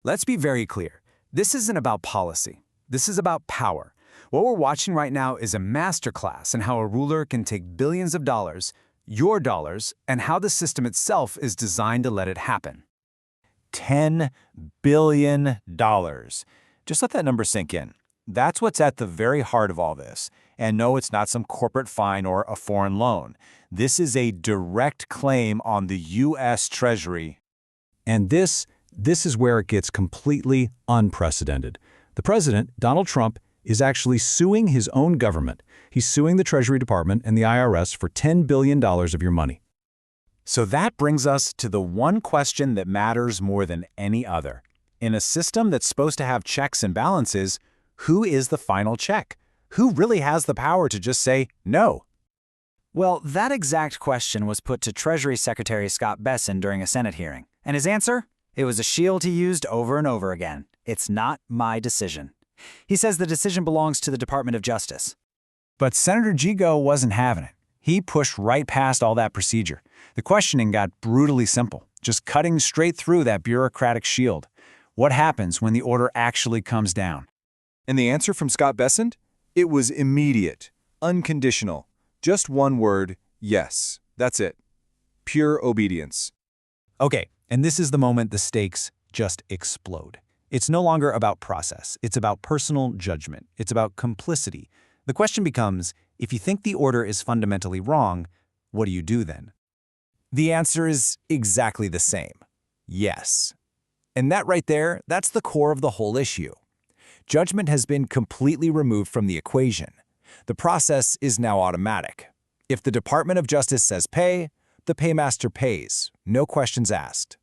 Let's be very clear. This isn't about policy. This is about power. What we're watching right now is a masterclass in how a ruler can take billions of dollars, your dollars, and how the system itself is designed to let it happen. $10 billion. Just let that number sink in. That's what's at the very heart of all this. And no, it's not some corporate fine or a foreign loan. This is a direct claim on the U.S. Treasury. And this is where it gets completely unprecedented. The president, Donald Trump, is actually suing his own government. He's suing the Treasury Department and the IRS for $10 billion of your money. So that brings us to the one question that matters more than any other. In a system that's supposed to have checks and balances, who is the final check? Who really has the power to just say no? Well, that exact question was put to Treasury Secretary Scott Bessent during a Senate hearing. And his answer? It was a shield he used over and over again. It's not my decision. He says the decision belongs to the Department of Justice. But Senator Gigo wasn't having it. He pushed right past all that procedure. The questioning got brutally simple, just cutting straight through that bureaucratic shield. What happens when the order actually comes down? And the answer from Scott Bessent? It was immediate, unconditional. Just one word, yes. That's it. Pure obedience. Okay, and this is the moment the stakes just explode. It's no longer about process. It's about personal judgment. It's about complicity. The question becomes, if you think the order is fundamentally wrong, what do you do then? The answer is exactly the same. Yes. And that right there, that's the core of the whole issue. Judgment has been completely removed from the equation. The process is now automatic. If the Department of Justice says pay, the paymaster pays, no questions asked.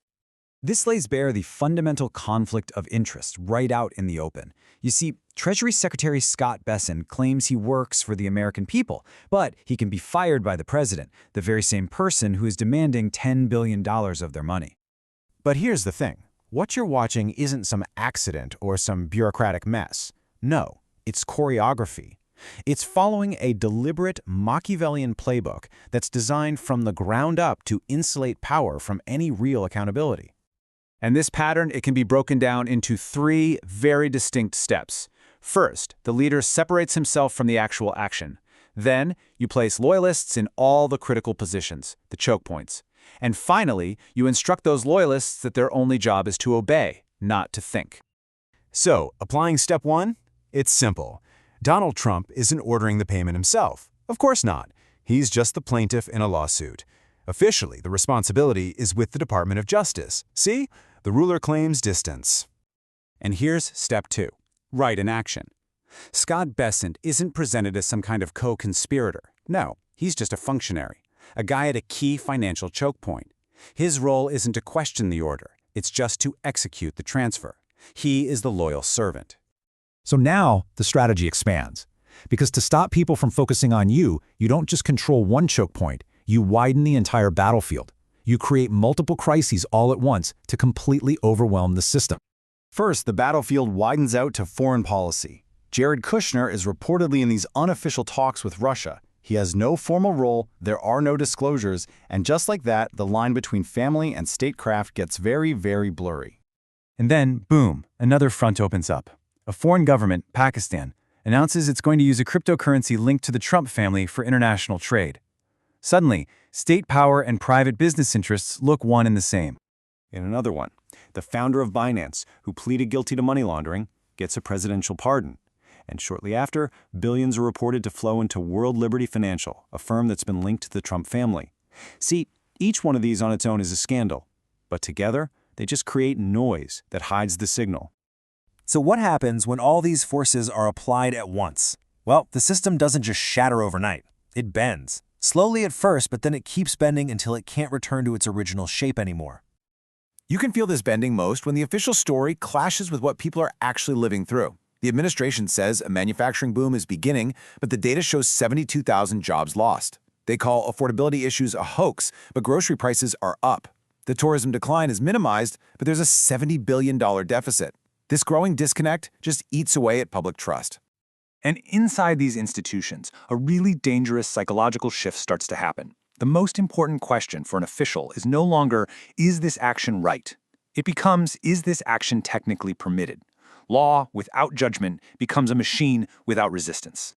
This lays bare the fundamental conflict of interest right out in the open. You see, Treasury Secretary Scott Bessent claims he works for the American people, but he can be fired by the president, the very same person who is demanding $10 billion of their money. But here's the thing. What you're watching isn't some accident or some bureaucratic mess. No, it's choreography. It's following a deliberate Machiavellian playbook that's designed from the ground up to insulate power from any real accountability. And this pattern, it can be broken down into three very distinct steps. First, the leader separates himself from the actual action. Then, you place loyalists in all the critical positions, the choke points. And finally, you instruct those loyalists that their only job is to obey, not to think. So, applying step one? It's simple. Donald Trump isn't ordering the payment himself. Of course not. He's just the plaintiff in a lawsuit. Officially, the responsibility is with the Department of Justice. See? The ruler claims distance. And here's step two, right in action. Scott Bessent isn't presented as some kind of co-conspirator. No, he's just a functionary, a guy at a key financial choke point. His role isn't to question the order. It's just to execute the transfer. He is the loyal servant. So now the strategy expands. Because to stop people from focusing on you, you don't just control one choke point. You widen the entire battlefield. You create multiple crises all at once to completely overwhelm the system. First, the battlefield widens out to foreign policy. Jared Kushner is reportedly in these unofficial talks with Russia. He has no formal role, there are no disclosures, and just like that, the line between family and statecraft gets very, very blurry. And then, boom, another front opens up. A foreign government, Pakistan, announces it's going to use a cryptocurrency linked to the Trump family for international trade. Suddenly, state power and private business interests look one and the same. In another one, the founder of Binance, who pleaded guilty to money laundering, gets a presidential pardon. And shortly after, billions are reported to flow into World Liberty Financial, a firm that's been linked to the Trump family. See, each one of these on its own is a scandal, but together, they just create noise that hides the signal. So what happens when all these forces are applied at once? Well, the system doesn't just shatter overnight. It bends. Slowly at first, but then it keeps bending until it can't return to its original shape anymore. You can feel this bending most when the official story clashes with what people are actually living through. The administration says a manufacturing boom is beginning, but the data shows 72,000 jobs lost. They call affordability issues a hoax, but grocery prices are up. The tourism decline is minimized, but there's a $70 billion deficit. This growing disconnect just eats away at public trust. And inside these institutions, a really dangerous psychological shift starts to happen. The most important question for an official is no longer, is this action right? It becomes, is this action technically permitted? Law without judgment becomes a machine without resistance.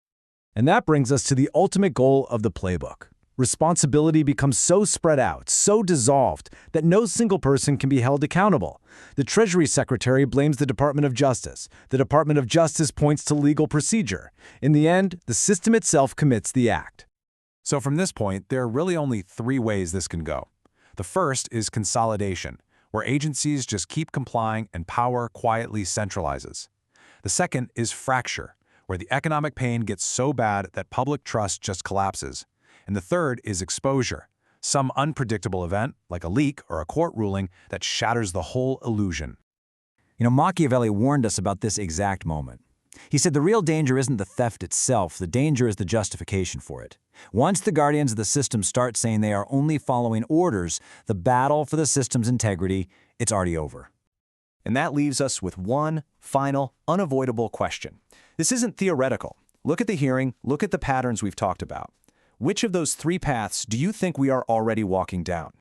And that brings us to the ultimate goal of the playbook. Responsibility becomes so spread out, so dissolved, that no single person can be held accountable. The Treasury Secretary blames the Department of Justice. The Department of Justice points to legal procedure. In the end, the system itself commits the act. So from this point, there are really only three ways this can go. The first is consolidation, where agencies just keep complying and power quietly centralizes. The second is fracture, where the economic pain gets so bad that public trust just collapses. And the third is exposure, some unpredictable event, like a leak or a court ruling, that shatters the whole illusion. Machiavelli warned us about this exact moment. He said the real danger isn't the theft itself, the danger is the justification for it. Once the guardians of the system start saying they are only following orders, the battle for the system's integrity, it's already over. And that leaves us with one final, unavoidable question. This isn't theoretical. Look at the hearing, look at the patterns we've talked about. Which of those three paths do you think we are already walking down?